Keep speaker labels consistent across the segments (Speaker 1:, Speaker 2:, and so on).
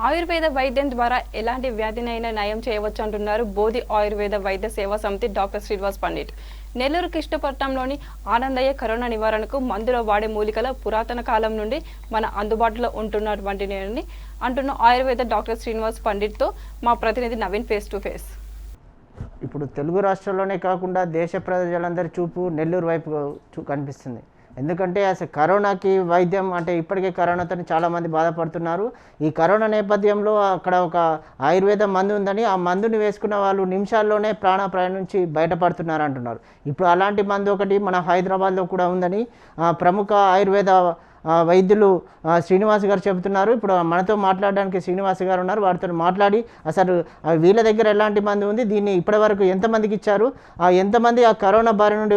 Speaker 1: ఆయుర్వేద వైద్యం ద్వారా ఎలాంటి వ్యాధినైనా నయం చేయవచ్చు అంటున్నారు బోధి ఆయుర్వేద వైద్య సేవా సమితి డాక్టర్ శ్రీనివాస్ పండిట్. నెల్లూరు కృష్ణపట్నంలోని ఆనందయ్య కరోనా నివారణకు మందులో వాడే మూలికల పురాతన కాలం నుండి మన అందుబాటులో ఉంటున్నటువంటిని అంటున్న ఆయుర్వేద డాక్టర్ శ్రీనివాస్ పండిట్తో మా ప్రతినిధి నవీన్ ఫేస్ టు ఫేస్.
Speaker 2: ఇప్పుడు తెలుగు రాష్ట్రాల్లోనే కాకుండా దేశ ప్రజలందరి చూపు నెల్లూరు వైపు కనిపిస్తుంది. ఎందుకంటే అసలు కరోనాకి వైద్యం అంటే ఇప్పటికే కరోనాతో చాలామంది బాధపడుతున్నారు. ఈ కరోనా నేపథ్యంలో అక్కడ ఒక ఆయుర్వేద మందు ఉందని ఆ మందుని వేసుకున్న వాళ్ళు నిమిషాల్లోనే ప్రాణాపాయం నుంచి బయటపడుతున్నారు అంటున్నారు. ఇప్పుడు అలాంటి మందు ఒకటి మన హైదరాబాద్లో కూడా ఉందని ప్రముఖ ఆయుర్వేద వైద్యులు శ్రీనివాస్ గారు చెబుతున్నారు. ఇప్పుడు మనతో మాట్లాడడానికి శ్రీనివాస్ గారు ఉన్నారు. వారితో మాట్లాడి అసలు వీళ్ళ దగ్గర ఎలాంటి మంది ఉంది, దీన్ని ఇప్పటివరకు ఎంతమందికి ఇచ్చారు, ఎంతమంది ఆ కరోనా బారి నుండి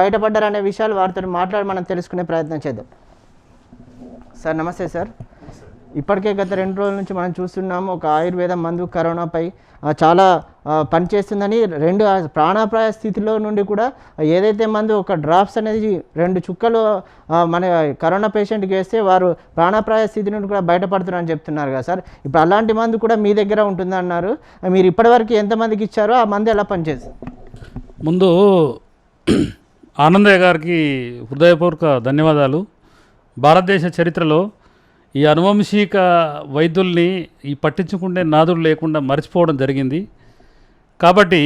Speaker 2: బయటపడ్డారు అనే విషయాలు వారితో మాట్లాడి మనం తెలుసుకునే ప్రయత్నం చేద్దాం. సార్ నమస్తే సార్. ఇప్పటికే గత 2 రోజుల నుంచి మనం చూస్తున్నాము ఒక ఆయుర్వేద మందు కరోనాపై చాలా పనిచేస్తుందని, 2 ప్రాణాపాయ స్థితిలో నుండి కూడా ఏదైతే మందు ఒక డ్రాప్స్ అనేది 2 చుక్కలు మన కరోనా పేషెంట్కి వేస్తే వారు ప్రాణాపాయ స్థితి నుండి కూడా బయటపడుతున్నారని చెప్తున్నారు కదా సార్. ఇప్పుడు అలాంటి మందు కూడా మీ దగ్గర ఉంటుందన్నారు. మీరు ఇప్పటివరకు ఎంతమందికి ఇచ్చారో ఆ మందు ఎలా పనిచేస్తుంది?
Speaker 3: ముందు ఆనందయ్య గారికి హృదయపూర్వక ధన్యవాదాలు. భారతదేశ చరిత్రలో ఈ అనువంశిక వైద్యుల్ని ఈ పట్టించుకుంటే నాదుడు లేకుండా మర్చిపోవడం జరిగింది. కాబట్టి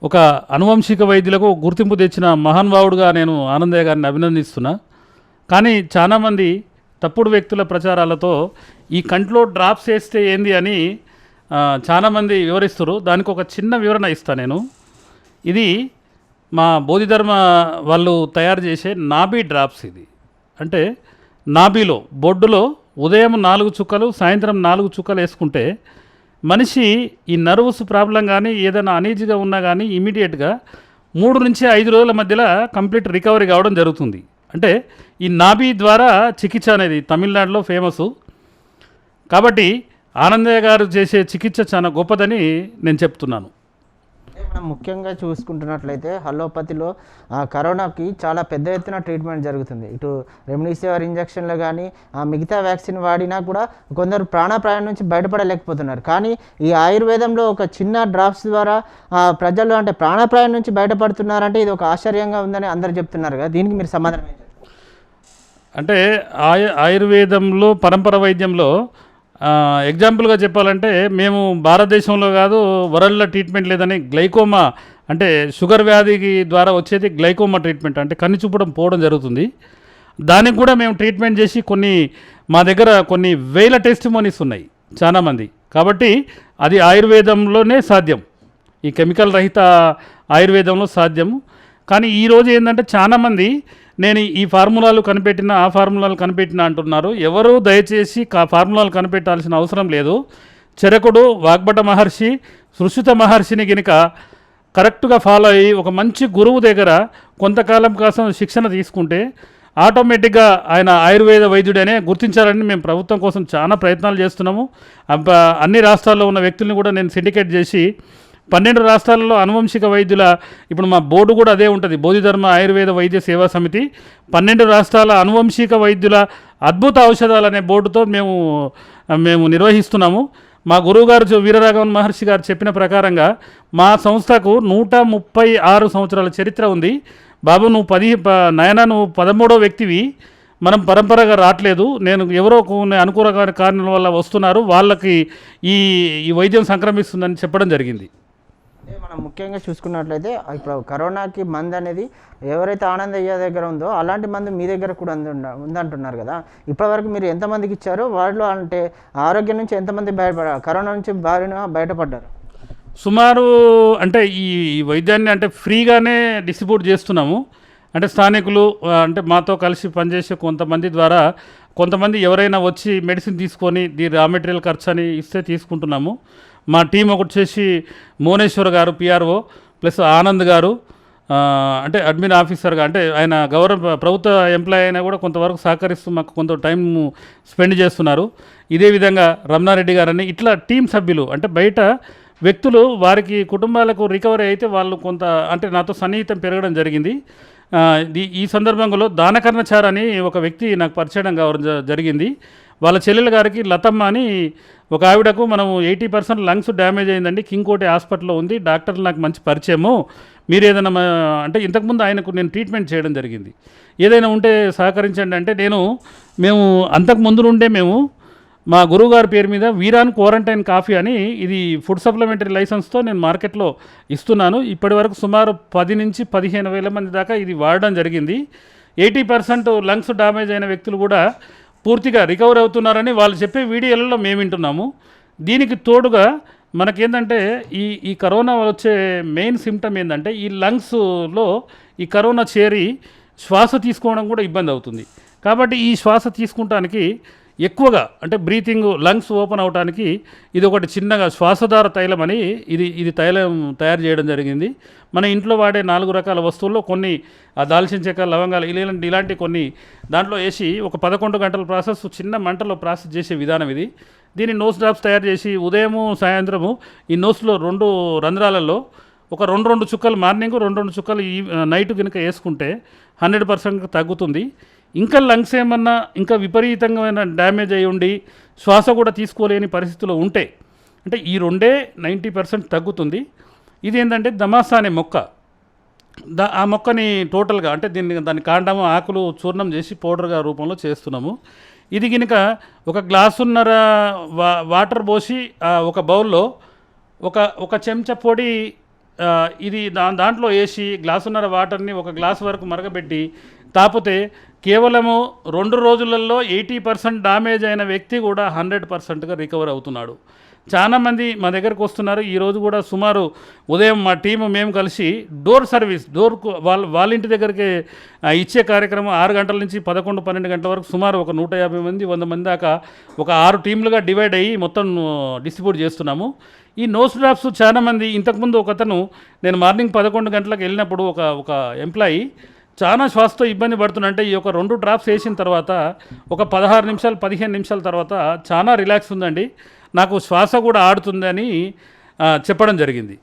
Speaker 3: ఒక అనువంశిక వైద్యులకు గుర్తింపు తెచ్చిన మహానుభావుడుగా నేను ఆనందయ్య గారిని అభినందిస్తున్నా. కానీ చాలామంది తప్పుడు వ్యక్తుల ప్రచారాలతో ఈ కంట్లో డ్రాప్స్ వేస్తే ఏంది అని చాలామంది వివరిస్తారు. దానికి ఒక చిన్న వివరణ ఇస్తాను నేను. ఇది మా బోధిధర్మ వాళ్ళు తయారు చేసే నాభి డ్రాప్స్. ఇది అంటే నాభిలో బొడ్డులో ఉదయం 4 చుక్కలు సాయంత్రం 4 చుక్కలు వేసుకుంటే మనిషి ఈ నర్వస్ ప్రాబ్లం కానీ ఏదైనా అనీజీగా ఉన్నా కానీ ఇమీడియట్గా 3 నుంచి 5 రోజుల మధ్యలో కంప్లీట్ రికవరీ కావడం జరుగుతుంది. అంటే ఈ నాభి ద్వారా చికిత్స అనేది తమిళనాడులో ఫేమస్. కాబట్టి ఆనందయ్య గారు చేసే చికిత్స చాలా గొప్పదని నేను చెప్తున్నాను.
Speaker 2: మనం ముఖ్యంగా చూసుకుంటున్నట్లయితే అలోపతిలో కరోనాకి చాలా పెద్ద ఎత్తున ట్రీట్మెంట్ జరుగుతుంది. ఇటు రెమ్డెసివిర్ ఇంజక్షన్లు కానీ మిగతా వ్యాక్సిన్ వాడినా కూడా కొందరు ప్రాణాపాయం నుంచి బయటపడలేకపోతున్నారు. కానీ ఈ ఆయుర్వేదంలో ఒక చిన్న డ్రాప్స్ ద్వారా ప్రజలు అంటే ప్రాణాపాయం నుంచి బయటపడుతున్నారంటే ఇది ఒక ఆశ్చర్యంగా ఉందని అందరు చెప్తున్నారు కదా, దీనికి మీరు సమాధానం ఏంటి?
Speaker 3: అంటే ఆయుర్వేదంలో పరంపర వైద్యంలో ఎగ్జాంపుల్గా చెప్పాలంటే మేము భారతదేశంలో కాదు వరల్డ్లో ట్రీట్మెంట్ లేదని గ్లైకోమా అంటే షుగర్ వ్యాధికి ద్వారా వచ్చేది గ్లైకోమా ట్రీట్మెంట్ అంటే కన్ను చూపడం పోవడం జరుగుతుంది. దానికి కూడా మేము ట్రీట్మెంట్ చేసి మా దగ్గర కొన్ని వేల టెస్టిమోనీస్ ఉన్నాయి చాలామంది. కాబట్టి అది ఆయుర్వేదంలోనే సాధ్యం, ఈ కెమికల్ రహిత ఆయుర్వేదంలో సాధ్యము. కానీ ఈరోజు ఏంటంటే చాలామంది నేను ఈ ఫార్ములాలు కనిపెట్టిన ఆ ఫార్ములాలు కనిపెట్టిన అంటున్నారు. ఎవరు దయచేసి ఫార్ములాలు కనిపెట్టాల్సిన అవసరం లేదు. చరకుడు, వాగ్భట మహర్షి, సుశ్రుత మహర్షిని కనుక కరెక్ట్గా ఫాలో అయ్యి ఒక మంచి గురువు దగ్గర కొంతకాలం కోసం శిక్షణ తీసుకుంటే ఆటోమేటిక్గా ఆయన ఆయుర్వేద వైద్యుడనే గుర్తించాలని మేము ప్రభుత్వం కోసం చాలా ప్రయత్నాలు చేస్తున్నాము. అన్ని రాష్ట్రాల్లో ఉన్న వ్యక్తుల్ని కూడా నేను సిండికేట్ చేసి 12 రాష్ట్రాలలో అనువంశిక వైద్యుల ఇప్పుడు మా బోర్డు కూడా అదే ఉంటుంది, బోధిధర్మ ఆయుర్వేద వైద్య సేవా సమితి. 12 రాష్ట్రాల అనువంశిక వైద్యుల అద్భుత ఔషధాలు అనే బోర్డుతో మేము నిర్వహిస్తున్నాము. మా గురువుగారు వీరరాఘవన్ మహర్షి గారు చెప్పిన ప్రకారంగా మా సంస్థకు 136 సంవత్సరాల చరిత్ర ఉంది. బాబు నువ్వు 13వ వ్యక్తివి, మనం పరంపరగా రావట్లేదు, నేను ఎవరో అనుకూల కారణాల వల్ల వస్తున్నారు, వాళ్ళకి ఈ వైద్యం సంక్రమిస్తుందని చెప్పడం జరిగింది.
Speaker 2: మనం ముఖ్యంగా చూసుకున్నట్లయితే ఇప్పుడు కరోనాకి మందు అనేది ఎవరైతే ఆనందయ్య దగ్గర ఉందో అలాంటి మందు మీ దగ్గర కూడా ఉందంటున్నారు కదా. ఇప్పటివరకు మీరు ఎంతమందికి ఇచ్చారో వాళ్ళు అంటే ఆరోగ్యం నుంచి ఎంతమంది కరోనా నుంచి బయటపడ్డారు?
Speaker 3: సుమారు అంటే ఈ వైద్యాన్ని అంటే ఫ్రీగానే డిస్ట్రిబ్యూట్ చేస్తున్నాము. అంటే స్థానికులు అంటే మాతో కలిసి పనిచేసే కొంతమంది ద్వారా కొంతమంది ఎవరైనా వచ్చి మెడిసిన్ తీసుకొని రా మెటీరియల్ ఖర్చు అని ఇస్తే తీసుకుంటున్నాము. మా టీం వచ్చేసి మోనేశ్వర్ గారు పిఆర్ఓ ప్లస్ ఆనంద్ గారు అంటే అడ్మిన్ ఆఫీసర్గా అంటే ఆయన ప్రభుత్వ ఎంప్లాయీ అయినా కూడా కొంతవరకు సహకరిస్తూ మాకు కొంత టైం స్పెండ్ చేస్తున్నారు. ఇదే విధంగా రమణారెడ్డి గారని ఇట్లా టీం సభ్యులు అంటే బయట వ్యక్తులు వారికి కుటుంబాలకు రికవరీ అయితే వాళ్ళు కొంత అంటే నాతో సన్నిహితం పెరగడం జరిగింది. ఈ సందర్భంలో దానకర్ణచార్ అని ఒక వ్యక్తి నాకు పరిచయం కావడం జరిగింది. వాళ్ళ చెల్లెల గారికి లతమ్మ అని ఒక ఆవిడకు మనం 80% లంగ్స్ డ్యామేజ్ అయిందండి, కింగ్కోటి హాస్పిటల్లో ఉంది, డాక్టర్లు నాకు మంచి పరిచయము, మీరు ఏదైనా అంటే ఇంతకుముందు ఆయనకు నేను ట్రీట్మెంట్ చేయడం జరిగింది, ఏదైనా ఉంటే సహకరించండి అంటే మేము అంతకు ముందు నుండే మేము మా గురువుగారి పేరు మీద వీరాన్ క్వారంటైన్ కాఫీ అని ఇది ఫుడ్ సప్లిమెంటరీ లైసెన్స్తో నేను మార్కెట్లో ఇస్తున్నాను. ఇప్పటి వరకు సుమారు 10 నుంచి 15,000 మంది దాకా ఇది వాడడం జరిగింది. 80% లంగ్స్ డ్యామేజ్ అయిన వ్యక్తులు కూడా పూర్తిగా రికవర్ అవుతున్నారని వాళ్ళు చెప్పే వీడియోలలో మేము వింటున్నాము. దీనికి తోడుగా మనకేంటంటే ఈ కరోనా వచ్చే మెయిన్ సిమ్టమ్ ఏంటంటే ఈ లంగ్స్లో ఈ కరోనా చేరి శ్వాస తీసుకోవడం కూడా ఇబ్బంది అవుతుంది. కాబట్టి ఈ శ్వాస తీసుకుంటానికి ఎక్కువగా అంటే బ్రీతింగ్ లంగ్స్ ఓపెన్ అవడానికి ఇది ఒకటి చిన్నగా శ్వాసధార తైలం అని ఇది తైలం తయారు చేయడం జరిగింది. మన ఇంట్లో వాడే 4 రకాల వస్తువుల్లో కొన్ని దాల్చిన చెక్క, లవంగాలు ఇలాంటి కొన్ని దాంట్లో వేసి ఒక 11 గంటల ప్రాసెస్ చిన్న మంటలో ప్రాసెస్ చేసే విధానం ఇది. దీన్ని నోస్ డ్రాప్స్ తయారు చేసి ఉదయము సాయంత్రము ఈ నోస్లో 2 రంధ్రాలలో ఒక 2 చుక్కలు మార్నింగ్, 2 చుక్కలు ఈ నైట్ కనుక వేసుకుంటే 100% తగ్గుతుంది. ఇంకా లంగ్స్ ఏమన్నా ఇంకా విపరీతంగా డ్యామేజ్ అయ్యి ఉండి శ్వాస కూడా తీసుకోలేని పరిస్థితిలో ఉంటే అంటే ఈ 90% తగ్గుతుంది. ఇది ఏంటంటే దమాసా అనే మొక్క, ఆ మొక్కని టోటల్గా అంటే దాని కాండము ఆకులు చూర్ణం చేసి పౌడర్గా రూపంలో చేస్తున్నాము. ఇది కనుక ఒక గ్లాసున్నర వాటర్ పోసి ఒక బౌల్లో ఒక చెంచా పొడి ఇది దాంట్లో వేసి గ్లాసున్నర వాటర్ని ఒక గ్లాసు వరకు మరగబెట్టి తాపితే కేవలము 2 రోజులలో 80% డ్యామేజ్ అయిన వ్యక్తి కూడా 100%గా రికవర్ అవుతున్నాడు. చాలామంది మా దగ్గరకు వస్తున్నారు. ఈరోజు కూడా సుమారు ఉదయం మా టీము మేము కలిసి డోర్ సర్వీస్ వాళ్ళ ఇంటి దగ్గరికి ఇచ్చే కార్యక్రమం 6 గంటల నుంచి 11-12 గంటల వరకు సుమారు ఒక 150 మంది 100 మంది దాకా ఒక 6 టీంలుగా డివైడ్ అయ్యి మొత్తం డిస్ట్రిబ్యూట్ చేస్తున్నాము. ఈ నోస్ డ్రాప్స్ చాలామంది ఇంతకుముందు ఒకతను నేను మార్నింగ్ 11 గంటలకు వెళ్ళినప్పుడు ఒక ఎంప్లాయీ చాలా శ్వాసతో ఇబ్బంది పడుతుందంటే ఈ యొక్క 2 డ్రాప్స్ వేసిన తర్వాత ఒక 16 నిమిషాలు 15 నిమిషాల తర్వాత చాలా రిలాక్స్ ఉందండి, నాకు శ్వాస కూడా ఆడుతుందని చెప్పడం జరిగింది.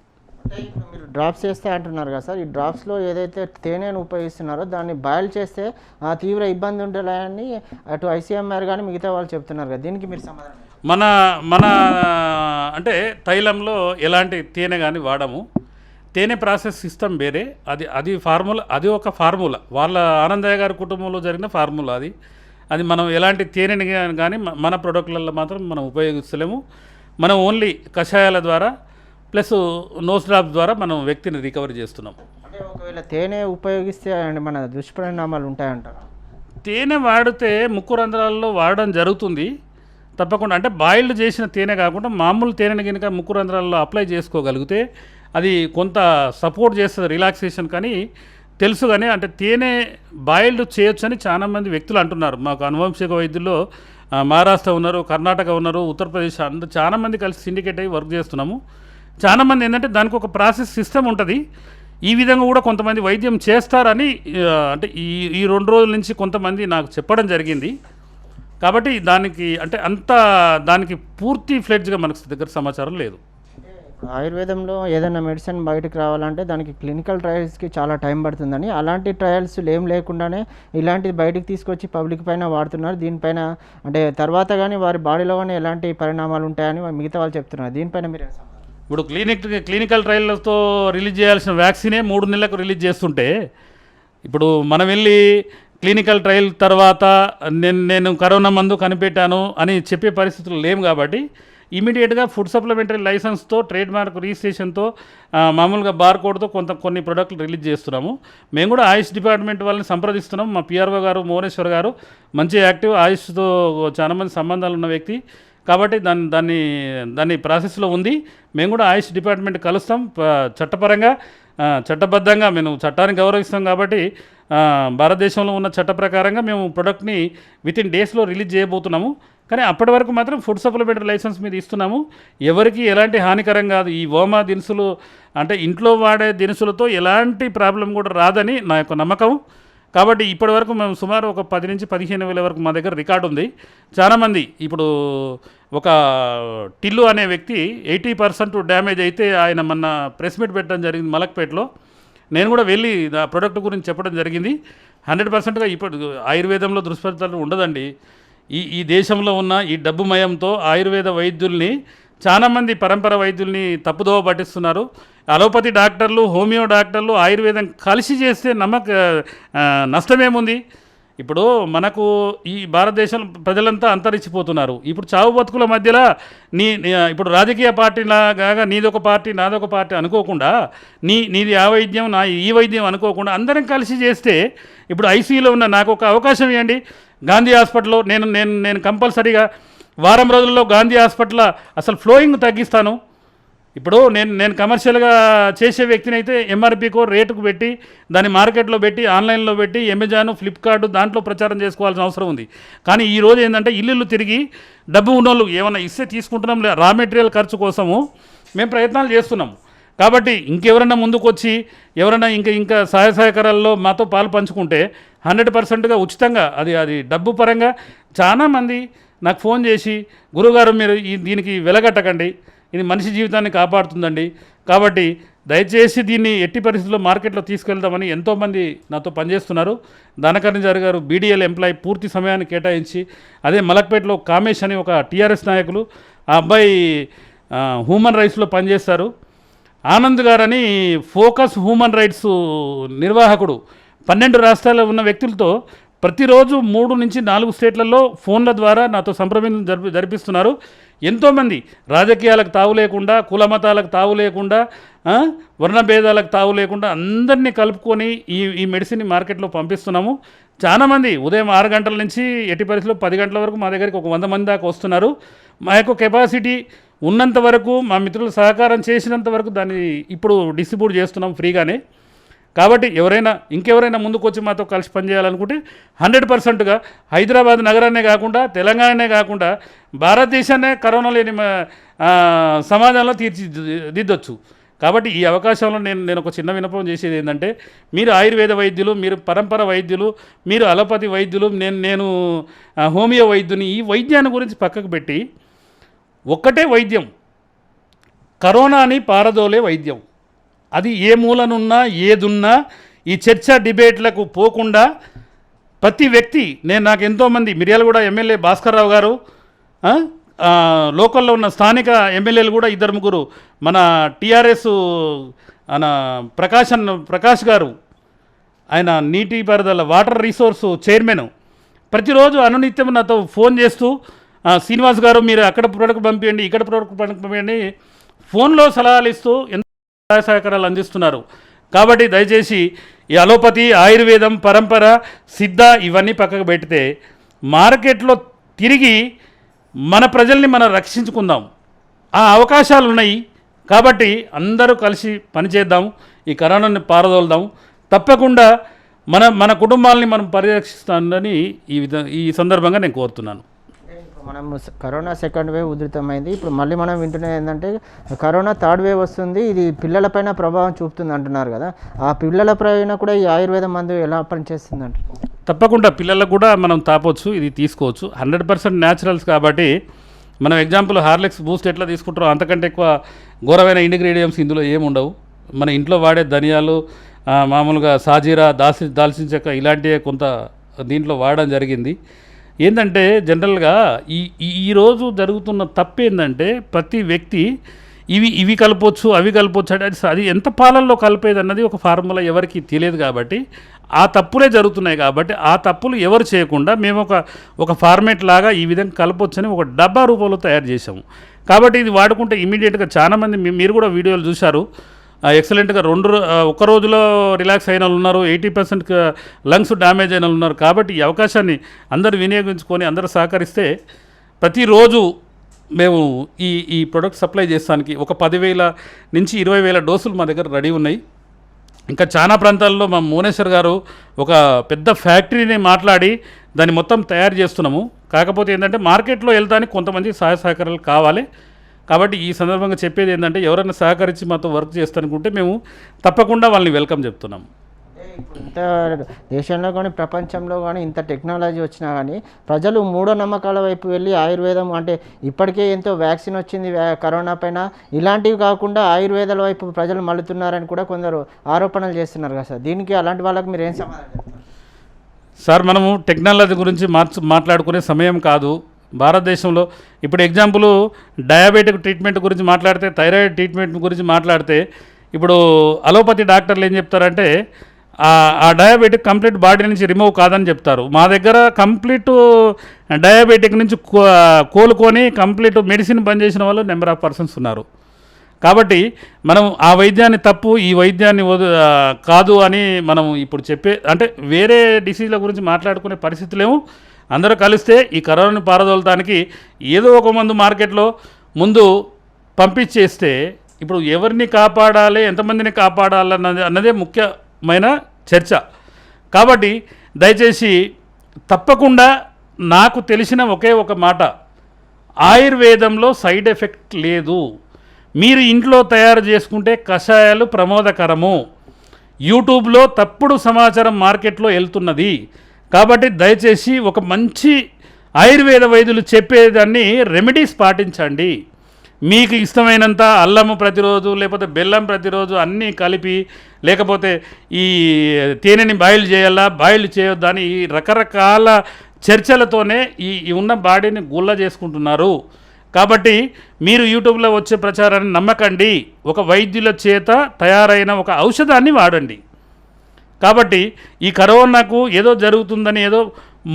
Speaker 2: అంటే ఇప్పుడు మీరు డ్రాప్స్ చేస్తే అంటున్నారు కదా సార్, ఈ డ్రాప్స్లో ఏదైతే తేనెను ఉపయోగిస్తున్నారో దాన్ని బాయిల్ చేస్తే తీవ్ర ఇబ్బంది ఉంటుందని అటు ICMR కానీ మిగతా వాళ్ళు చెప్తున్నారు కదా, దీనికి మీరు సమాధానం?
Speaker 3: మన అంటే తైలంలో ఎలాంటి తేనె కానీ వాడము. తేనె ప్రాసెస్ సిస్టమ్ వేరే, అది ఫార్ములా, అది ఒక ఫార్ములా, వాళ్ళ ఆనందయ్య గారి కుటుంబంలో జరిగిన ఫార్ములా అది మనం ఎలాంటి తేనెని కానీ మన ప్రోడక్ట్లలో మాత్రం మనం ఉపయోగిస్తలేము. మనం ఓన్లీ కషాయాల ద్వారా ప్లస్ నోస్ డ్రాప్స్ ద్వారా మనం వ్యక్తిని రికవర్ చేస్తున్నాం.
Speaker 2: అంటే ఒకవేళ తేనె ఉపయోగిస్తే మన దుష్పరిణామాలు ఉంటాయంటారా?
Speaker 3: తేనె వాడితే ముక్కు రంధ్రాలలో వాడడం జరుగుతుంది తప్పకుండా. అంటే బాయిల్డ్ చేసిన తేనె కాకుండా మామూలు తేనెని కనుక ముక్కు రంధ్రాలలో అప్లై చేసుకోగలిగితే అది కొంత సపోర్ట్ చేస్తుంది రిలాక్సేషన్. కానీ తెలుసు కానీ అంటే తేనె బాయిల్డ్ చేయొచ్చని చాలామంది వ్యక్తులు అంటున్నారు. మాకు అనువంశిక వైద్యుల్లో మహారాష్ట్ర ఉన్నారు, కర్ణాటక ఉన్నారు, ఉత్తరప్రదేశ్ అందరూ చాలామంది కలిసి సిండికేట్ అయ్యి వర్క్ చేస్తున్నాము. చాలామంది ఏంటంటే దానికి ఒక ప్రాసెస్ సిస్టమ్ ఉంటుంది, ఈ విధంగా కూడా కొంతమంది వైద్యం చేస్తారని అంటే ఈ 2 రోజుల నుంచి కొంతమంది నాకు చెప్పడం జరిగింది. కాబట్టి దానికి పూర్తి ఫ్లెడ్జ్గా మనకు దగ్గర సమాచారం లేదు.
Speaker 2: ఆయుర్వేదంలో ఏదైనా మెడిసిన్ బయటకు రావాలంటే దానికి క్లినికల్ ట్రయల్స్కి చాలా టైం పడుతుందని, అలాంటి ట్రయల్స్ ఏం లేకుండానే ఇలాంటిది బయటికి తీసుకొచ్చి పబ్లిక్ పైన వాడుతున్నారు. దీనిపైన అంటే తర్వాత కానీ వారి బాడీలో కానీ ఎలాంటి పరిణామాలు ఉంటాయని మిగతా వాళ్ళు చెప్తున్నారు. దీనిపైన మీరు
Speaker 3: ఇప్పుడు క్లినికల్ ట్రయల్తో రిలీజ్ చేయాల్సిన వ్యాక్సినే 3 నెలలకు రిలీజ్ చేస్తుంటే ఇప్పుడు మనం వెళ్ళి క్లినికల్ ట్రయల్ తర్వాత నేను కరోనా మందు కనిపెట్టాను అని చెప్పే పరిస్థితులు లేవు. కాబట్టి ఇమీడియట్గా ఫుడ్ సప్లిమెంటరీ లైసెన్స్తో ట్రేడ్ మార్క్ రిజిస్ట్రేషన్తో మామూలుగా బార్ కోడ్తో కొన్ని ప్రోడక్ట్లు రిలీజ్ చేస్తున్నాము. మేము కూడా ఆయుష్ డిపార్ట్మెంట్ వాళ్ళని సంప్రదిస్తున్నాం. మా PRO గారు మోహనేశ్వర్ గారు మంచి యాక్టివ్, ఆయుష్తో చాలామంది సంబంధాలు ఉన్న వ్యక్తి కాబట్టి దాన్ని ప్రాసెస్లో ఉంది. మేము కూడా ఆయుష్ డిపార్ట్మెంట్ కలుస్తాం. చట్టబద్ధంగా మేము చట్టాన్ని గౌరవిస్తాం కాబట్టి భారతదేశంలో ఉన్న చట్ట ప్రకారంగా మేము ప్రొడక్ట్ని వితిన్ డేస్లో రిలీజ్ చేయబోతున్నాము. కానీ అప్పటి వరకు మాత్రం ఫుడ్ సప్లిమెంటరీ లైసెన్స్ మీద ఇస్తున్నాము. ఎవరికి ఎలాంటి హానికరం కాదు. ఈ ఓమా దినుసులు అంటే ఇంట్లో వాడే దినుసులతో ఎలాంటి ప్రాబ్లం కూడా రాదని నా యొక్క నమ్మకం. కాబట్టి ఇప్పటి వరకు మేము సుమారు ఒక 10 నుంచి 15 వేల వరకు మా దగ్గర రికార్డు ఉంది. చాలామంది ఇప్పుడు ఒక టిల్లు అనే వ్యక్తి 80% డ్యామేజ్ అయితే ఆయన మొన్న ప్రెస్ మీట్ పెట్టడం జరిగింది మలక్పేటలో. నేను కూడా వెళ్ళి ఆ ప్రోడక్ట్ గురించి చెప్పడం జరిగింది. 100%గా ఇప్పుడు ఆయుర్వేదంలో దుష్ఫలితాలు ఉండదండి. ఈ దేశంలో ఉన్న ఈ డబ్బుమయంతో ఆయుర్వేద వైద్యుల్ని చాలామంది పరంపర వైద్యుల్ని తప్పుదోవ పట్టిస్తున్నారు. అలోపతి డాక్టర్లు, హోమియో డాక్టర్లు ఆయుర్వేదం కలిసి చేస్తే నష్టమేముంది? ఇప్పుడు మనకు ఈ భారతదేశం ప్రజలంతా అంతరించిపోతున్నారు. ఇప్పుడు చావు బతుకుల మధ్యలో ఇప్పుడు రాజకీయ పార్టీలాగా నీదొక పార్టీ నాదొక పార్టీ అనుకోకుండా నీది ఆ వైద్యం నా ఈ వైద్యం అనుకోకుండా అందరం కలిసి చేస్తే, ఇప్పుడు ఐసీయూలో ఉన్న నాకు ఒక అవకాశం ఇవ్వండి. గాంధీ హాస్పిటల్లో నేను కంపల్సరీగా వారం రోజుల్లో గాంధీ హాస్పిటల్ అసలు ఫ్లోయింగ్ తగ్గిస్తాను. ఇప్పుడు నేను కమర్షియల్గా చేసే వ్యక్తిని అయితే ఎంఆర్పీకో రేటుకు పెట్టి దాన్ని మార్కెట్లో పెట్టి ఆన్లైన్లో పెట్టి అమెజాన్, ఫ్లిప్కార్ట్ దాంట్లో ప్రచారం చేసుకోవాల్సిన అవసరం ఉంది. కానీ ఈరోజు ఏంటంటే ఇల్లు తిరిగి డబ్బు ఉన్నోళ్ళు ఏమైనా ఇస్తే తీసుకుంటున్నాం, రా మెటీరియల్ ఖర్చు కోసము మేము ప్రయత్నాలు చేస్తున్నాము. కాబట్టి ఇంకెవరన్నా ముందుకు వచ్చి ఎవరైనా ఇంకా సహాయ సహకారాల్లో మాతో పాలు పంచుకుంటే 100%గా ఉచితంగా అది డబ్బు పరంగా చాలామంది నాకు ఫోన్ చేసి, గురుగారు మీరు దీనికి వెలగట్టకండి, ఇది మనిషి జీవితాన్ని కాపాడుతుందండి, కాబట్టి దయచేసి దీన్ని ఎట్టి పరిస్థితుల్లో మార్కెట్లో తీసుకెళ్దామని ఎంతోమంది నాతో పనిచేస్తున్నారు. దానకర్ణిజారి గారు బీడీఎల్ ఎంప్లాయీ పూర్తి సమయాన్ని కేటాయించి, అదే మలక్పేటలో కామేష్ అని ఒక టీఆర్ఎస్ నాయకులు, ఆ అబ్బాయి హ్యూమన్ రైట్స్లో పనిచేస్తారు. ఆనంద్ గారని ఫోకస్ హ్యూమన్ రైట్స్ నిర్వాహకుడు 12 రాష్ట్రాల్లో ఉన్న వ్యక్తులతో ప్రతిరోజు 3 నుంచి 4 స్టేట్లలో ఫోన్ల ద్వారా నాతో సంప్రదింపులు జరిపిస్తున్నారు. ఎంతోమంది రాజకీయాలకు తావు లేకుండా, కుల మతాలకు తావు లేకుండా, వర్ణభేదాలకు తావు లేకుండా అందరినీ కలుపుకొని ఈ మెడిసిన్ మార్కెట్లో పంపిస్తున్నాము. చాలామంది ఉదయం 6 గంటల నుంచి ఎట్టి పరిస్థితుల్లో 10 గంటల వరకు మా దగ్గరికి ఒక 100 మంది దాకా వస్తున్నారు. మా యొక్క కెపాసిటీ ఉన్నంత వరకు, మా మిత్రులు సహకారం చేసినంత వరకు దాన్ని ఇప్పుడు డిస్ట్రిబ్యూట్ చేస్తున్నాం ఫ్రీగానే. కాబట్టి ఇంకెవరైనా ముందుకు వచ్చి మాతో కలిసి పనిచేయాలనుకుంటే 100%గా హైదరాబాద్ నగరాన్నే కాకుండా, తెలంగాణనే కాకుండా భారతదేశాన్నే కరోనా లేని సమాజంలో తీర్చిదిద్దొచ్చు. కాబట్టి ఈ అవకాశంలో నేను ఒక చిన్న విన్నపం చేసేది ఏంటంటే, మీరు ఆయుర్వేద వైద్యులు, మీరు పరంపర వైద్యులు, మీరు అలోపతి వైద్యులు, నేను హోమియో వైద్యుని, ఈ వైద్యాన్ని గురించి పక్కకు పెట్టి ఒక్కటే వైద్యం, కరోనాని పారదోలే వైద్యం. అది ఏ మూలనున్నా ఏదున్నా ఈ చర్చ డిబేట్లకు పోకుండా ప్రతి వ్యక్తి, నాకు ఎంతోమంది మిర్యాలగూడ ఎమ్మెల్యే భాస్కర్ రావు గారు, లోకల్లో ఉన్న స్థానిక ఎమ్మెల్యేలు కూడా 2-3, మన టీఆర్ఎస్ ప్రకాష్ గారు, ఆయన నీటిపారుదల వాటర్ రిసోర్స్ చైర్మన్, ప్రతిరోజు అనునిత్యం నాతో ఫోన్ చేస్తూ, శ్రీనివాస్ గారు మీరు అక్కడ ప్రోడక్ట్ పంపించండి, ఇక్కడ ప్రోడక్ట్ పంపించండి, ఫోన్లో సలహాలు ఇస్తూ సహాయ సహకారాలు అందిస్తున్నారు. కాబట్టి దయచేసి ఈ అలోపతి, ఆయుర్వేదం, పరంపర, సిద్ధ ఇవన్నీ పక్కకు పెడితే మార్కెట్లో తిరిగి మన ప్రజల్ని మనం రక్షించుకుందాం. ఆ అవకాశాలు ఉన్నాయి. కాబట్టి అందరూ కలిసి పనిచేద్దాం, ఈ కరోనాని పారదోలుదాం. తప్పకుండా మన కుటుంబాలని మనం పరిరక్షిస్తామని ఈ సందర్భంగా నేను కోరుతున్నాను.
Speaker 2: మనం కరోనా సెకండ్ వేవ్ ఉధృతమైంది. ఇప్పుడు మళ్ళీ మనం వింటున్నది ఏంటంటే కరోనా థర్డ్ వేవ్ వస్తుంది, ఇది పిల్లలపైన ప్రభావం చూపుతుంది అంటున్నారు కదా. ఆ పిల్లల పైన కూడా ఈ ఆయుర్వేద మందు ఎలా పనిచేస్తుంది అంటున్నారు?
Speaker 3: తప్పకుండా పిల్లలకు కూడా మనం తాపొచ్చు, ఇది తీసుకోవచ్చు. 100% న్యాచురల్స్ కాబట్టి మనం ఎగ్జాంపుల్ హార్లిక్స్, బూస్ట్ ఎట్లా తీసుకుంటారో అంతకంటే ఎక్కువ ఘోరమైన ఇంగ్రీడియంట్స్ ఇందులో ఏముండవు. మన ఇంట్లో వాడే ధనియాలు, మామూలుగా సాజీరా, దాల్చిన చెక్క ఇలాంటివే కొంత దీంట్లో వాడడం జరిగింది. ఏంటంటే జనరల్గా ఈరోజు జరుగుతున్న తప్పు ఏంటంటే ప్రతి వ్యక్తి ఇవి కలపొచ్చు అవి కలపొచ్చు అంటే అది ఎంత పాలల్లో కలిపేది అన్నది ఒక ఫార్ములా ఎవరికి తెలియదు. కాబట్టి ఆ తప్పులే జరుగుతున్నాయి. కాబట్టి ఆ తప్పులు ఎవరు చేయకుండా మేము ఒక ఫార్మేట్ లాగా ఈ విధంగా కలపొచ్చని ఒక డబ్బా రూపంలో తయారు చేసాము. కాబట్టి ఇది వాడుకుంటే ఇమీడియట్గా చాలామంది మీరు కూడా వీడియోలు చూశారు, ఎక్సలెంట్గా ఒక్క రోజులో రిలాక్స్ అయిన వాళ్ళు ఉన్నారు, 80% లంగ్స్ డ్యామేజ్ అయిన వాళ్ళు ఉన్నారు. కాబట్టి ఈ అవకాశాన్ని అందరూ వినియోగించుకొని అందరూ సహకరిస్తే ప్రతిరోజు మేము ఈ ప్రొడక్ట్ సప్లై చేస్తానికి ఒక 10,000 నుంచి 20,000 డోసులు మా దగ్గర రెడీ ఉన్నాయి. ఇంకా చాలా ప్రాంతాల్లో మా మోనేశ్వర్ గారు ఒక పెద్ద ఫ్యాక్టరీని మాట్లాడి దాన్ని మొత్తం తయారు చేస్తున్నాము. కాకపోతే ఏంటంటే మార్కెట్లో వెళ్తానికి కొంతమంది సహాయ సహకారాలు కావాలి. కాబట్టి ఈ సందర్భంగా చెప్పేది ఏంటంటే ఎవరైనా సహకరించి మాతో వర్క్ చేస్తానుకుంటే మేము తప్పకుండా వాళ్ళని వెల్కమ్ చెప్తున్నాము.
Speaker 2: ఇంత దేశంలో కానీ ప్రపంచంలో కానీ ఇంత టెక్నాలజీ వచ్చినా కానీ ప్రజలు మూఢనమ్మకాల వైపు వెళ్ళి ఆయుర్వేదం అంటే ఇప్పటికే ఎంతో వ్యాక్సిన్ వచ్చింది కరోనా పైన, ఇలాంటివి కాకుండా ఆయుర్వేదాల వైపు ప్రజలు మళ్ళుతున్నారని కూడా కొందరు ఆరోపణలు చేస్తున్నారు కదా సార్. దీనికి అలాంటి వాళ్ళకి మీరు ఏం సమాధానం చెప్తారు?
Speaker 3: సార్ మనము టెక్నాలజీ గురించి మాట్లాడుకునే సమయం కాదు. భారతదేశంలో ఇప్పుడు ఎగ్జాంపుల్ డయాబెటిక్ ట్రీట్మెంట్ గురించి మాట్లాడితే, థైరాయిడ్ ట్రీట్మెంట్ గురించి మాట్లాడితే, ఇప్పుడు అలోపతి డాక్టర్లు ఏం చెప్తారంటే ఆ డయాబెటిక్ కంప్లీట్ బాడీ నుంచి రిమూవ్ కాదని చెప్తారు. మా దగ్గర కంప్లీట్ డయాబెటిక్ నుంచి కోలుకొని కంప్లీట్ మెడిసిన్ పనిచేసిన వాళ్ళు నెంబర్ ఆఫ్ పర్సన్స్ ఉన్నారు. కాబట్టి మనం ఆ వైద్యాన్ని తప్పు, ఈ వైద్యాన్ని కాదు అని మనం ఇప్పుడు అంటే వేరే డిసీజ్ల గురించి మాట్లాడుకునే పరిస్థితులేమో. అందరూ కలిస్తే ఈ కరోనాను పారదోలటానికి ఏదో ఒక మందు మార్కెట్లో ముందు పంపించేస్తే ఇప్పుడు ఎవరిని కాపాడాలి, ఎంతమందిని కాపాడాలన్నదే ముఖ్యమైన చర్చ. కాబట్టి దయచేసి తప్పకుండా నాకు తెలిసిన ఒకే ఒక మాట, ఆయుర్వేదంలో సైడ్ ఎఫెక్ట్ లేదు. మీరు ఇంట్లో తయారు చేసుకుంటే కషాయాలు ప్రమాదకరము. యూట్యూబ్లో తప్పుడు సమాచారం మార్కెట్లో వెళ్తున్నది. కాబట్టి దయచేసి ఒక మంచి ఆయుర్వేద వైద్యులు చెప్పేదాన్ని రెమెడీస్ పాటించండి. మీకు ఇష్టమైనంత అల్లము ప్రతిరోజు, లేకపోతే బెల్లం ప్రతిరోజు అన్నీ కలిపి, లేకపోతే ఈ తేనెని బాయిల్ చేయాలా, బాయిల్ చేయొద్దా అని ఈ రకరకాల చర్చలతోనే ఈ ఉన్న బాడీని గుల్ల చేసుకుంటున్నారు. కాబట్టి మీరు యూట్యూబ్లో వచ్చే ప్రచారాన్ని నమ్మకండి. ఒక వైద్యుల చేత తయారైన ఒక ఔషధాన్ని వాడండి. కాబట్టి ఈ కరోనాకు ఏదో జరుగుతుందని ఏదో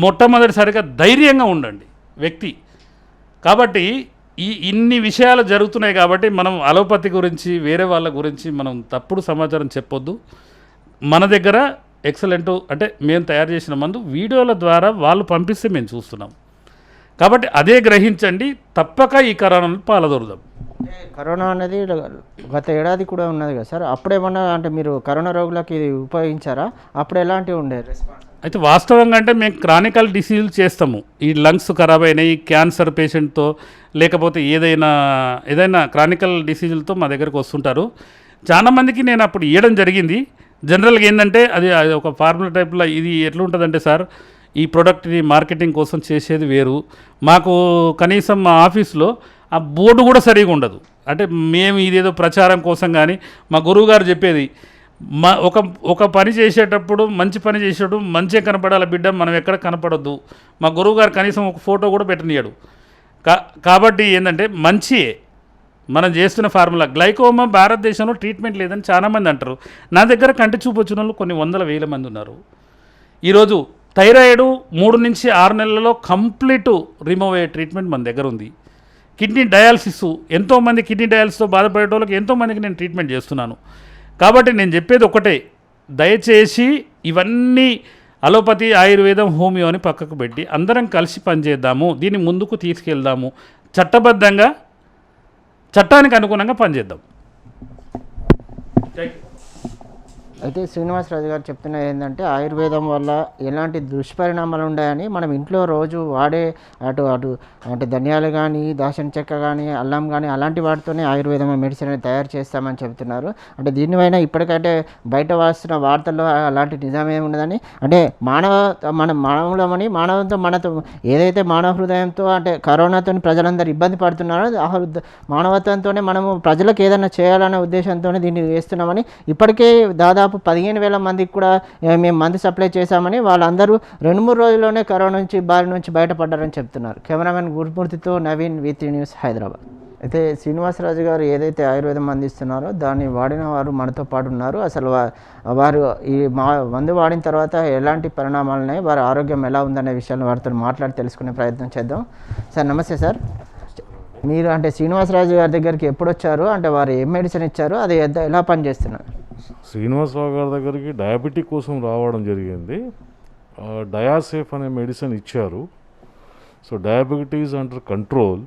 Speaker 3: మొట్టమొదటిసారిగా ధైర్యంగా ఉండండి వ్యక్తి. కాబట్టి ఇన్ని విషయాలు జరుగుతున్నాయి కాబట్టి మనం అలోపతి గురించి, వేరే వాళ్ళ గురించి మనం తప్పుడు సమాచారం చెప్పొద్దు. మన దగ్గర ఎక్సలెంట్ అంటే మేము తయారు చేసిన మందు వీడియోల ద్వారా వాళ్ళు పంపిస్తే మేము చూస్తున్నాం. కాబట్టి అదే గ్రహించండి. తప్పక ఈ కరోనాను పాలదొరుదాం.
Speaker 2: కరోనా అనేది గత ఏడాది కూడా ఉన్నది కదా సార్, అప్పుడేమన్నా అంటే మీరు కరోనా రోగులకి ఇది ఉపయోగించారా? అప్పుడు ఎలాంటివి ఉండే రెస్పాన్స్?
Speaker 3: అయితే వాస్తవంగా అంటే మేము క్రానికల్ డిసీజులు చేస్తాము. ఈ లంగ్స్ ఖరాబ్ అయినాయి, క్యాన్సర్ పేషెంట్తో, లేకపోతే ఏదైనా క్రానికల్ డిసీజులతో మా దగ్గరకు వస్తుంటారు. చాలామందికి నేను అప్పుడు ఇవ్వడం జరిగింది. జనరల్గా ఏంటంటే అది ఒక ఫార్ములా టైప్లో ఇది ఎట్లుంటుందంటే సార్, ఈ ప్రోడక్ట్ని మార్కెటింగ్ కోసం చేసేది వేరు. మాకు కనీసం మా ఆఫీస్లో ఆ బోర్డు కూడా సరిగా ఉండదు. అంటే మేము ఇదేదో ప్రచారం కోసం కానీ, మా గురువుగారు చెప్పేది ఒక పని చేసేటప్పుడు మంచి పని చేసేటప్పుడు మంచిగా కనపడాలి బిడ్డ, మనం ఎక్కడ కనపడొద్దు. మా గురువుగారు కనీసం ఒక ఫోటో కూడా పెట్టనియాడు. కాబట్టి ఏంటంటే మంచియే మనం చేస్తున్న ఫార్ములా. గ్లైకోమా భారతదేశంలో ట్రీట్మెంట్ లేదని చాలామంది అంటారు. నా దగ్గర కంటి చూపు వచ్చిన వాళ్ళు కొన్ని 100,000 మంది ఉన్నారు. ఈరోజు థైరాయిడ్ 3 నుంచి 6 నెలలలో కంప్లీట్ రిమూవ్ అయ్యే ట్రీట్మెంట్ మన దగ్గర ఉంది. కిడ్నీ డయాలసిస్, ఎంతోమంది కిడ్నీ డయాలసిస్తో బాధపడే వాళ్ళకి ఎంతోమందికి నేను ట్రీట్మెంట్ చేస్తున్నాను. కాబట్టి నేను చెప్పేది ఒకటే, దయచేసి ఇవన్నీ అలోపతి, ఆయుర్వేదం, హోమియో అని పక్కకు పెట్టి అందరం కలిసి పనిచేద్దాము. దీన్ని ముందుకు తీసుకెళ్దాము. చట్టబద్ధంగా చట్టానికి అనుగుణంగా పనిచేద్దాం.
Speaker 2: అయితే శ్రీనివాసరాజు గారు చెప్తున్నది ఏంటంటే ఆయుర్వేదం వల్ల ఎలాంటి దుష్పరిణామాలు ఉన్నాయని, మనం ఇంట్లో రోజు వాడే అంటే ధనియాలు కానీ, దాల్చిన చెక్క కానీ, అల్లం కానీ అలాంటి వాటితోనే ఆయుర్వేదం మెడిసిన్ తయారు చేస్తామని చెప్తున్నారు. అంటే దీనివైనా ఇప్పటికంటే బయట వస్తున్న వార్తల్లో అలాంటి నిజమేమి ఉండదని, అంటే మానవులమని మానవంతో మనతో ఏదైతే మానవ హృదయంతో అంటే కరోనాతో ప్రజలందరూ ఇబ్బంది పడుతున్నారో ఆ మానవత్వంతోనే మనము ప్రజలకు ఏదైనా చేయాలనే ఉద్దేశంతోనే దీన్ని వేస్తున్నామని, ఇప్పటికే దాదాపు 15,000 మందికి కూడా మేము మందు సప్లై చేశామని, వాళ్ళందరూ 2-3 రోజుల్లోనే కరోనా బారి నుంచి బయటపడ్డారని చెప్తున్నారు. కెమెరామెన్ గురుమూర్తితో నవీన్, V3 న్యూస్, హైదరాబాద్. అయితే శ్రీనివాసరాజు గారు ఏదైతే ఆయుర్వేదం అందిస్తున్నారో దాన్ని వాడిన వారు మనతో పాటు ఉన్నారు. అసలు వారు ఈ మందు వాడిన తర్వాత ఎలాంటి పరిణామాలు ఉన్నాయి, వారి ఆరోగ్యం ఎలా ఉందనే విషయాన్ని వారితో మాట్లాడి తెలుసుకునే ప్రయత్నం చేద్దాం. సార్ నమస్తే సార్. మీరు అంటే శ్రీనివాసరాజు గారి దగ్గరికి ఎప్పుడు వచ్చారు, అంటే వారు ఏం మెడిసిన్ ఇచ్చారు, అది ఎలా పనిచేస్తున్నారు?
Speaker 4: శ్రీనివాసరావు గారి దగ్గరికి డయాబెటిక్ కోసం రావడం జరిగింది. డయాసేఫ్ అనే మెడిసిన్ ఇచ్చారు. So diabetes under control.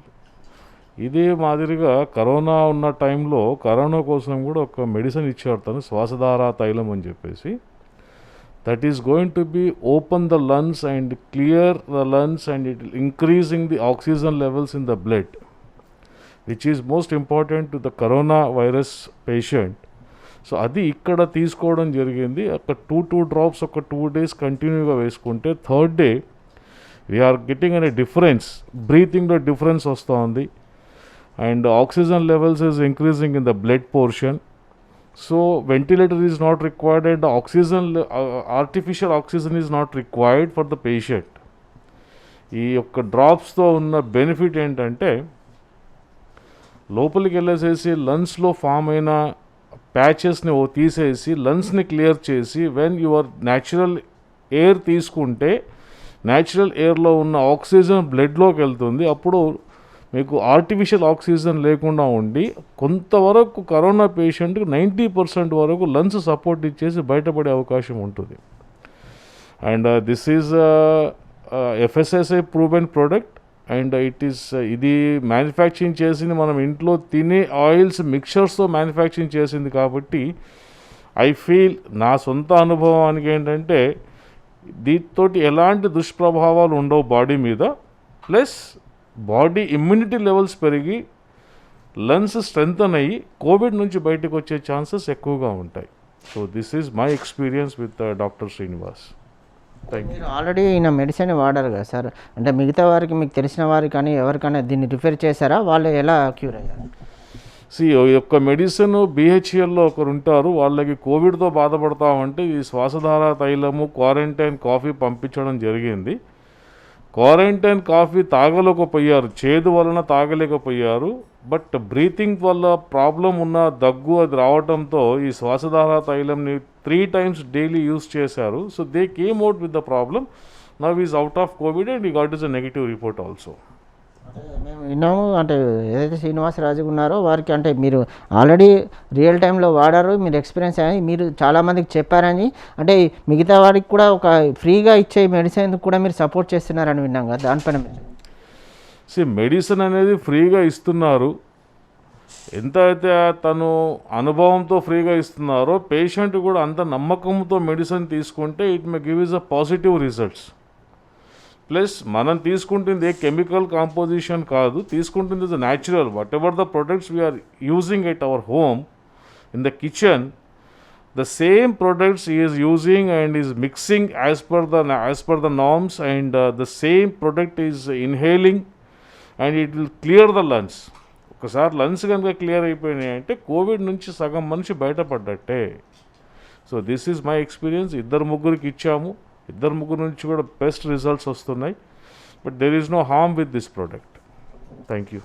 Speaker 4: ఇదే మాదిరిగా కరోనా ఉన్న టైంలో కరోనా కోసం కూడా ఒక మెడిసిన్ ఇచ్చారు తను, శ్వాసధార తైలం అని చెప్పేసి. That is going to be open the lungs and clear the lungs and it increasing the oxygen levels in the blood, which is most important to the corona virus patient. So అది ఇక్కడ తీసుకోవడం జరిగింది. ఒక 2 drops ఒక 2 days కంటిన్యూగా వేసుకుంటే third day we are getting అనే difference, బ్రీతింగ్లో difference వస్తూ ఉంది. And oxygen levels is increasing in the blood portion. So ventilator is not required and artificial oxygen is not required for the patient. ఈ యొక్క డ్రాప్స్తో ఉన్న benefit ఏంటంటే లోపలికి వెళ్ళేసేసి లంగ్స్లో ఫామ్ అయిన ప్యాచెస్ని తీసేసి లంగ్స్ని క్లియర్ చేసి వెన్ యువర్ న్యాచురల్ ఎయిర్ తీసుకుంటే న్యాచురల్ ఎయిర్లో ఉన్న ఆక్సిజన్ బ్లడ్లోకి వెళ్తుంది. అప్పుడు మీకు ఆర్టిఫిషియల్ ఆక్సిజన్ లేకుండా ఉండి కొంతవరకు కరోనా పేషెంట్కి 90% వరకు లంగ్స్ సపోర్ట్ ఇచ్చేసి బయటపడే అవకాశం ఉంటుంది. And this is FSSAI proven product and ఇది మ్యానుఫ్యాక్చరింగ్ చేసింది మనం ఇంట్లో తినే ఆయిల్స్ మిక్చర్స్తో మ్యానుఫ్యాక్చరింగ్ చేసింది కాబట్టి ఐ ఫీల్ నా సొంత అనుభవానికి ఏంటంటే దీంతోటి ఎలాంటి దుష్ప్రభావాలు ఉండవు బాడీ మీద. ప్లస్ బాడీ ఇమ్యూనిటీ లెవెల్స్ పెరిగి లంగ్స్ స్ట్రెంగ్తన్ అయ్యి కోవిడ్ నుంచి బయటకు వచ్చే ఛాన్సెస్ ఎక్కువగా ఉంటాయి. So this is my experience with doctor Srinivas.
Speaker 2: మీరు ఆల్రెడీ ఈయన మెడిసిన్ వాడారు కదా సార్, అంటే మిగతా వారికి మీకు తెలిసిన వారికి కానీ ఎవరికైనా దీన్ని రిఫర్ చేశారా, వాళ్ళు ఎలా క్యూర్ అయ్యారు?
Speaker 4: ఈ యొక్క మెడిసిన్ BHLలో ఒకరు ఉంటారు, వాళ్ళకి కోవిడ్తో బాధపడతామంటే ఈ శ్వాసధార తైలము క్వారంటైన్ కాఫీ పంపించడం జరిగింది. క్వారంటైన్ కాఫీ తాగలేకపోయారు, చేదు వలన తాగలేకపోయారు. బట్ బ్రీతింగ్ వల్ల ప్రాబ్లం ఉన్న దగ్గు అది రావడంతో ఈ శ్వాసధార తైలంని 3 times డైలీ యూస్ చేశారు. So they came out with the problem. Now is out of Covid and he got his a negative report also.
Speaker 2: మేము విన్నాము, అంటే ఏదైతే శ్రీనివాసరాజు ఉన్నారో వారికి అంటే మీరు ఆల్రెడీ రియల్ టైంలో వాడారు, మీరు ఎక్స్పీరియన్స్ అయ్యి మీరు చాలామందికి చెప్పారని, అంటే మిగతా వారికి కూడా ఒక ఫ్రీగా ఇచ్చే మెడిసిన్ కూడా మీరు సపోర్ట్ చేస్తున్నారని విన్నాం కదా, దానిపైన
Speaker 4: మెడిసిన్ అనేది ఫ్రీగా ఇస్తున్నారు. ఎంత అయితే తను అనుభవంతో ఫ్రీగా ఇస్తున్నారో పేషెంట్ కూడా అంత నమ్మకంతో మెడిసిన్ తీసుకుంటే it may give is a positive results. Plus మనం తీసుకుంటుంది ఏ కెమికల్ కాంపోజిషన్ కాదు, తీసుకుంటుంది is natural. Whatever the products we are using at our home in the kitchen, the same products he is using and is mixing as per the norms, and the same product is inhaling and it will clear the lungs. ఒకసారి lungs కనుక clear అయిపోయినాయి అంటే Covid నుంచి సగం మనిషి బయటపడ్డట్టే. So this is my experience. 2-3 ఇచ్చాము, 2-3 నుంచి కూడా బెస్ట్ రిజల్ట్స్ వస్తున్నాయి. But there is no harm with this product. Thank you.